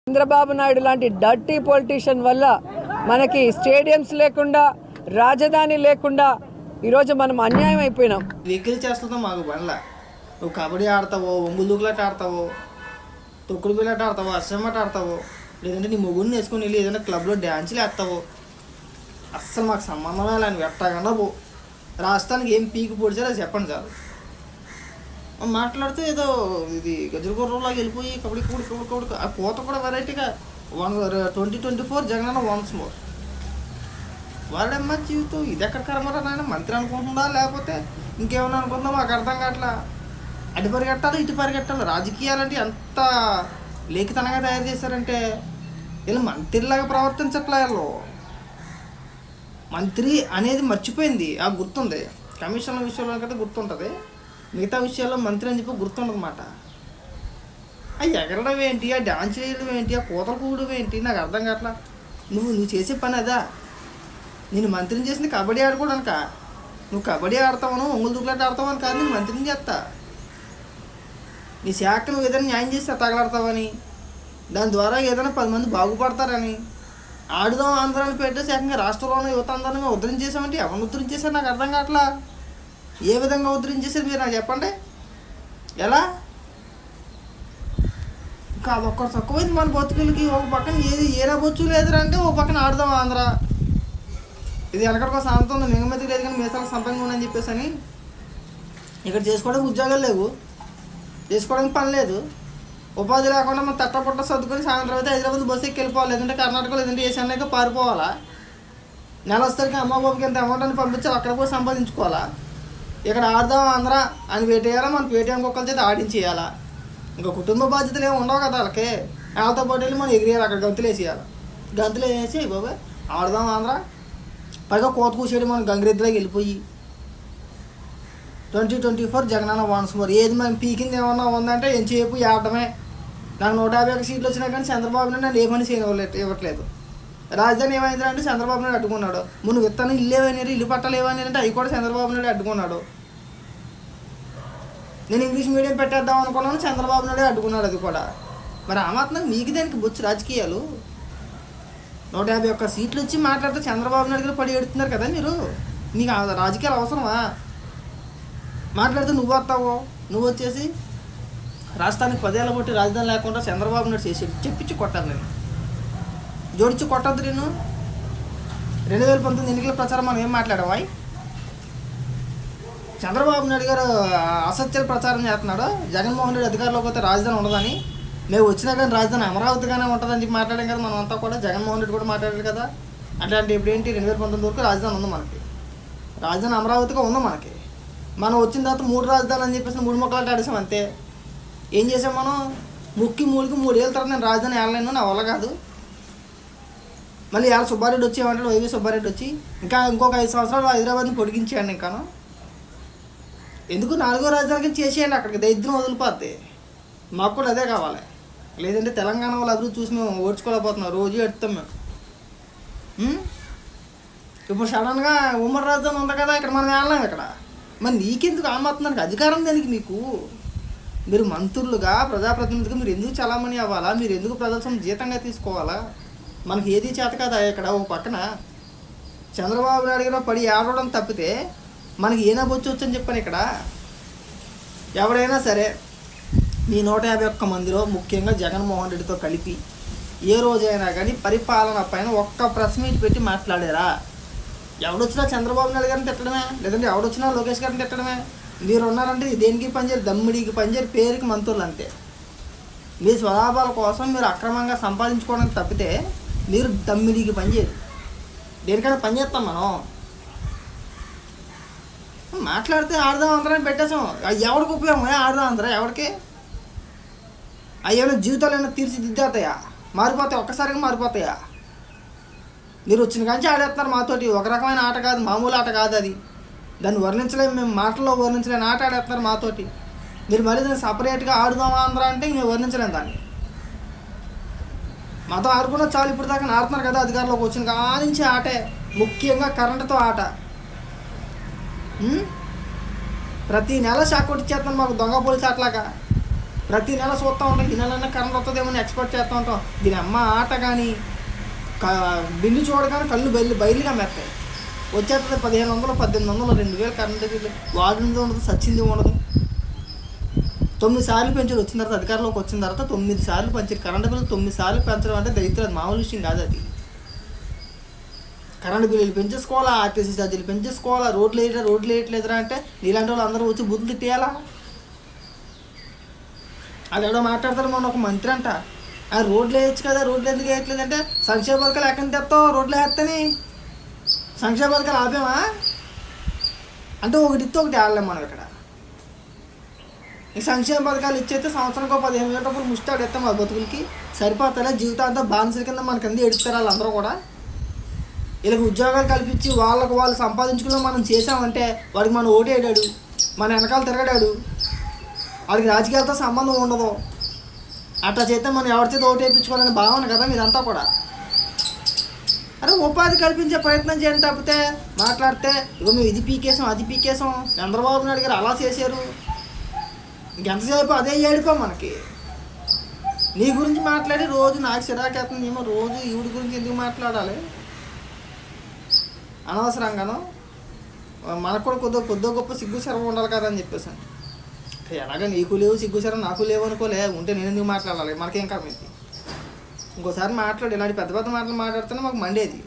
చంద్రబాబు నాయుడు లాంటి dirty politician వల్ల మనకి స్టేడియంస్ లేకుండా, రాజధాని లేకుండా ఈరోజు మనం అన్యాయం అయిపోయినాం. వెహికల్ చేస్తుందో మాకు బండ్ల నువ్వు కబడ్డీ ఆడతావో, ఒంగులు దూకులాట ఆడతావో, తొక్కుడు బిళ్ళాట ఆడతావో, అస్సమాట ఆడతావో, లేదంటే నీ మొగుడిని వేసుకొని వెళ్ళి ఏదైనా క్లబ్లో డ్యాన్సులు వేస్తావో, అస్సలు మాకు సంబంధమే లేని పెట్టకుండా పో. రాష్ట్రానికి ఏం పీకి పొడిచారో అది చెప్పండి చాలు. మాట్లాడితే ఏదో ఇది గజలగుర్రంలాగా వెళ్ళిపోయి కబడ్డీ కబడ్డీ కబడ్డీ కబడ్డీ ఆ కోత కూడా వెరైటీగా 2024 జగనన్న వన్స్ మోర్. వాళ్ళమ్మ జీవితం ఇది ఎక్కడ కరమరా నాయన, మంత్రి అనుకుంటుందా లేకపోతే ఇంకేమన్నా అనుకుందా మాకు అర్థం కావట్లా. అటు పరిగెట్టాలి ఇటు పరిగెట్టాలి. రాజకీయాలంటే ఎంత లేఖితనంగా తయారు చేశారంటే వీళ్ళు మంత్రిలాగా ప్రవర్తించట్లే. వీళ్ళు మంత్రి అనేది మర్చిపోయింది, ఆ గుర్తుంది. కమిషన్ల విషయంలో కదా గుర్తుంటుంది, మిగతా విషయాల్లో మంత్రి అని చెప్పి గుర్తుండదన్నమాట. ఆ ఎగరడం ఏంటి, ఆ డాన్స్ చేయడం ఏంటి, ఆ కూతలు కూడడం ఏంటి నాకు అర్థం కావట్లా. నువ్వు చేసే పని అదా? నేను మంత్రిని చేసింది కబడ్డీ ఆడుకోవడానిక? నువ్వు కబడ్డీ ఆడతావను, ఒంగులు దూకులాట ఆడతావని కాదు నేను మంత్రిని చేస్తా. నీ శాఖ నువ్వు ఏదైనా న్యాయం చేస్తే తగలాడతావని, దాని ద్వారా ఏదైనా 10 మంది బాగుపడతారని ఆడుదాం ఆంధ్రాన్ని పెట్టేసి ఏకంగా రాష్ట్రంలోనే యువత అందరినీ ఉద్ధరించేసామంటే ఎవరిని ఉద్ధరించేసారు నాకు అర్థం కావట్లా. ఏ విధంగా ఉద్ధరించేసారు మీరు నాకు చెప్పండి. ఎలా? ఇంకా అదొక్కటి తక్కువైంది మన బతుకులకి. ఒక పక్కన ఏరా బొచ్చు లేదురా అంటే ఒక పక్కన ఆడుదాం ఆంధ్ర. ఇది వెనకటికో సామెత ఉంది, మిగమెతికి లేదు కానీ మీసాలకు సంపంగా ఉందని చెప్పేసి అని. ఇక్కడ చేసుకోవడానికి ఉద్యోగాలు లేవు, చేసుకోవడానికి పని లేదు, ఉపాధి లేకుండా మనం తట్టపుట్ట సర్దుకొని సాయంత్రం అయితే హైదరాబాద్ బస్సు ఎక్కి వెళ్ళిపోవాలి, లేదంటే కర్ణాటక లేదంటే ఏ చెన్నైకి పారిపోవాలా. నెల వస్తానికి అమ్మ బాబుకి ఎంత అమౌంట్ అని పంపించాలి, అక్కడ పోయి సంపాదించుకోవాలా. ఇక్కడ ఆడదాం ఆంధ్ర అని పెట్టేయాలా, మన పేటీఎం కుక్కల చేత ఆడించేయాలా. ఇంకా కుటుంబ బాధ్యతలు ఏమి ఉండవు కదా వాళ్ళకి. వాళ్ళతో పాటు వెళ్ళి మనం ఎగిరేయాలి, అక్కడ గంతులు వేసేయాలి. గంతులు వేసి బాబా ఆడదాం ఆంధ్ర. పైగా కోత కూసేయడం మనం గంగిరెద్దులోకి వెళ్ళిపోయి 2024 జగనన్న వన్స్ మోర్. ఏది మనం పీకింది ఏమన్నా ఉందంటే ఎంతసేపు ఆడటమే. నాకు 151 సీట్లు వచ్చినా కానీ చంద్రబాబు నాయుడు నన్ను ఏమని ఇవ్వట్లేదు. రాజధాని ఏమైందంటే చంద్రబాబు నాయుడు అడ్డుకున్నాడు. మును విత్తనం ఇల్లు ఏమైనారు, ఇల్లు పట్టాలు ఏమైనారు అంటే అవి కూడా చంద్రబాబు నాయుడు అడ్డుకున్నాడు. నేను ఇంగ్లీష్ మీడియం పెట్టేద్దాం అనుకున్నాను, చంద్రబాబు నాయుడు అడ్డుకున్నాడు అది కూడా. మరి ఆ మాత్రం మీకు దానికి బొచ్చు రాజకీయాలు. 151 సీట్లు వచ్చి మాట్లాడితే చంద్రబాబు నాయుడు గారు పడి ఎడుతున్నారు కదా మీరు. నీకు రాజకీయాలు అవసరమా? మాట్లాడితే నువ్వు వస్తావో, నువ్వు వచ్చేసి రాష్ట్రానికి 10 ఏళ్ళ బట్టి రాజధాని లేకుండా చంద్రబాబు నాయుడు చేసి చెప్పించి కొట్టాను నేను, జోడించి కొట్టద్దు. నేను 2019 ఎన్నికల ప్రచారం మనం ఏం మాట్లాడావా? చంద్రబాబు నాయుడు గారు అసత్యాలు ప్రచారం చేస్తున్నాడు. జగన్మోహన్ రెడ్డి అధికారంలోకి పోతే రాజధాని ఉండదని, మేము వచ్చినా కానీ రాజధాని అమరావతిగానే ఉంటుందని చెప్పి మాట్లాడాం కదా మనం అంతా కూడా. జగన్మోహన్ రెడ్డి కూడా మాట్లాడారు కదా. అట్లాంటి ఇప్పుడు ఏంటి 2019 వరకు రాజధాని ఉంది మనకి, రాజధాని అమరావతిగా ఉంది మనకి. మనం వచ్చిన తర్వాత 3 రాజధానులు అని చెప్పేసి 3 మొక్కలు ఆడేసాం అంతే. ఏం చేసాం మనం? ముక్కి మూలికి 3 ఏళ్ళ తర్వాత నేను రాజధాని ఏళ్ళను, నా వల్ల కాదు. మళ్ళీ ఏళ్ళ సుబ్బారెడ్డి వచ్చి ఏమంటాడు, వైవి సుబ్బారెడ్డి వచ్చి ఇంకొక 5 సంవత్సరాలు హైదరాబాద్ని పొడిగించేయండి. ఇంకాను ఎందుకు 4వ రాజధానికి చేసేయండి, అక్కడికి దరిద్రం వదిలిపోద్ది. మాకు కూడా అదే కావాలి. లేదంటే తెలంగాణ వాళ్ళు అభివృద్ధి చూసి మేము ఓడ్చుకోలేకపోతున్నాం, రోజు ఎడుతాం మేము. ఇప్పుడు సడన్గా ఉమ్మడి రాజధాని ఉంది కదా, ఇక్కడ మనం వెళ్ళాం. ఇక్కడ మరి నీకెందుకు ఆమోతున్నానికి అధికారం దేనికి మీకు? మీరు మంత్రులుగా ప్రజాప్రతినిధులుగా మీరు ఎందుకు చలామణి అవ్వాలా? మీరు ఎందుకు ప్రజల జీతంగా తీసుకోవాలా? మనకి ఏది చేత కదా. ఇక్కడ ఒక పక్కన చంద్రబాబు నాయుడు గారు పడి ఆడడం తప్పితే మనకి ఏనా బొచ్చు అని చెప్పాను. ఇక్కడ ఎవరైనా సరే మీ 151 మందిలో ముఖ్యంగా జగన్మోహన్ రెడ్డితో కలిపి ఏ రోజైనా కానీ పరిపాలన పైన ఒక్క ప్రెస్ మీట్ పెట్టి మాట్లాడారా? ఎవడొచ్చినా చంద్రబాబు నాయుడు గారిని తిట్టడమే, లేదంటే ఎవడొచ్చినా లోకేష్ గారిని తిట్టడమే. మీరు ఉన్నారంటే దేనికి పనిచేయరు, దమ్మిడికి పనిచేయరు, పేరుకి మంత్రులు అంతే. మీ స్వలాభాల కోసం మీరు అక్రమంగా సంపాదించుకోవడానికి తప్పితే మీరు దమ్మిడికి పనిచేయరు. దేనికైనా పనిచేస్తాం మనం. మాట్లాడితే ఆడదాం అందరం పెట్టేసాం. ఎవరికి ఉపయోగం ఆడదాం అందరూ? ఎవరికి? అయ్యేమైనా జీవితాలు ఏమైనా తీర్చిదిద్దేతాయా? మారిపోతాయి, ఒక్కసారిగా మారిపోతాయా? మీరు వచ్చిన కానీ ఆడేస్తున్నారు మాతోటి. ఒక రకమైన ఆట కాదు, మామూలు ఆట కాదు అది. దాన్ని వర్ణించలేము మేము, మాటల్లో వర్ణించలేని ఆట ఆడేస్తున్నారు మాతోటి. మీరు మళ్ళీ దాన్ని సపరేట్గా ఆడుదామా ఆంధ్ర అంటే మేము వర్ణించలేము దాన్ని. మాతో ఆడుకున్నా చాలు. ఇప్పుడు దాకా ఆడుతున్నారు కదా అధికారంలోకి వచ్చిన కానించి ఆటే, ముఖ్యంగా కరెంటుతో ఆట. ప్రతి నెల షాక్ కొట్టిచ్చేస్తున్నాను మాకు, దొంగ పోలీసు అట్లాగా. ప్రతి నెల చూస్తూ ఉంటాం, ఈ నెలన్నా కరెంట్ వస్తుందేమో ఎక్స్పెక్ట్ చేస్తూ ఉంటాం. దీని అమ్మ ఆట కానీ బిల్లు చూడగానే కళ్ళు బయలుగా మెత్తాయి. వచ్చేస్తుంది 1500, 1800, 2000 కరెంట్ బిల్లు. వాడింది ఉండదు, సచ్చింది ఉండదు. 9 సార్లు పెంచారు వచ్చిన తర్వాత, అధికారంలోకి వచ్చిన తర్వాత 9 సార్లు పెంచారు కరెంట్ బిల్లు. 9 సార్లు పెంచడం అంటే దరిద్రం, మామూలు విషయం కాదు అది. కరెంట్ బిల్లులు పెంచేసుకోవాలా, ఆర్టీసీ ఛార్జీలు పెంచేసుకోవాలా, రోడ్లు వేయట్లేదురా అంటే నీలాంటి వాళ్ళు అందరూ వచ్చి బుద్ధులు తిట్టేయాలా? అది ఎవడో మాట్లాడతారు, మొన్న ఒక మంత్రి అంట, రోడ్లు వేయచ్చు కదా, రోడ్లు ఎందుకు వేయట్లేదంటే సంక్షేమ పథకాలు ఎక్కడి తెస్తావు, రోడ్లు వేస్తని సంక్షేమ పథకాలు ఆపేమా అంటే ఒకటి ఇస్తే ఒకటి ఆడలేం మనం ఇక్కడ. ఈ సంక్షేమ పథకాలు ఇచ్చేస్తే సంవత్సరానికి 15,000 రూపాయలు ముష్టాడు ఇస్తాం మా బతుకులకి సరిపోతారా? జీవితాంతా బానిసల కింద మనకి అంది ఎడుస్తారు వాళ్ళందరూ కూడా. వీళ్ళకి ఉద్యోగాలు కల్పించి వాళ్ళకు వాళ్ళు సంపాదించుకుని మనం చేసామంటే వాడికి మనం ఓటేడాడు, మన వెనకాల తిరగడాడు, వాడికి రాజకీయాలతో సంబంధం ఉండదు. అట్లా చేస్తే మనం ఎవరి చేత ఓటు వేయించుకోవాలని భావన కదా మీరంతా కూడా. అరే ఉపాధి కల్పించే ప్రయత్నం చేయండి తప్పితే మాట్లాడితే ఇగో మేము ఇది పీకేసాం అది పీకేసాం, చంద్రబాబు నాయుడు గారు అలా చేశారు, ఇంకెంతసేపు అదే ఏడిపో మనకి. నీ గురించి మాట్లాడి రోజు నాకు చిరాకేస్తుంది ఏమో, రోజు ఈవిడి గురించి ఎందుకు మాట్లాడాలి అనవసరంగానో. మనకు కూడా కొద్దిగా గొప్ప సిగ్గు శరం ఉండాలి కదా అని చెప్పేసాను. ఎలాగ నీకు లేవు సిగ్గు శరం నాకు లేవు అనుకోలే, ఉంటే నేను ఎందుకు మాట్లాడాలి, మనకేం కమ్మింది. ఇంకోసారి మాట్లాడు ఇలాంటి పెద్ద పెద్ద మాటలు మాట్లాడితేనే మాకు మండేది.